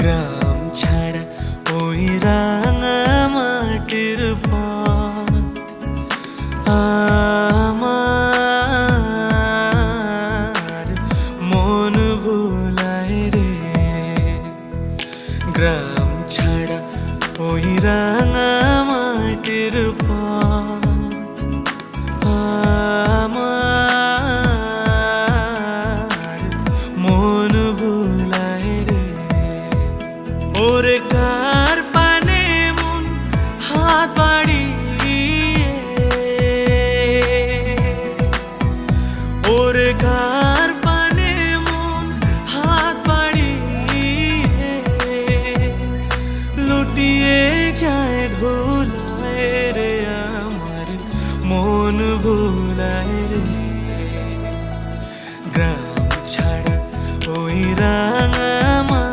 গ্রাম ছাড়া ওই রাঙা মাটির পথ আমার মন ভুলায় রে। গ্রাম ছাড়া ওই রাঙা মাটির পথ আমার মন ভুলায় রে। ওরে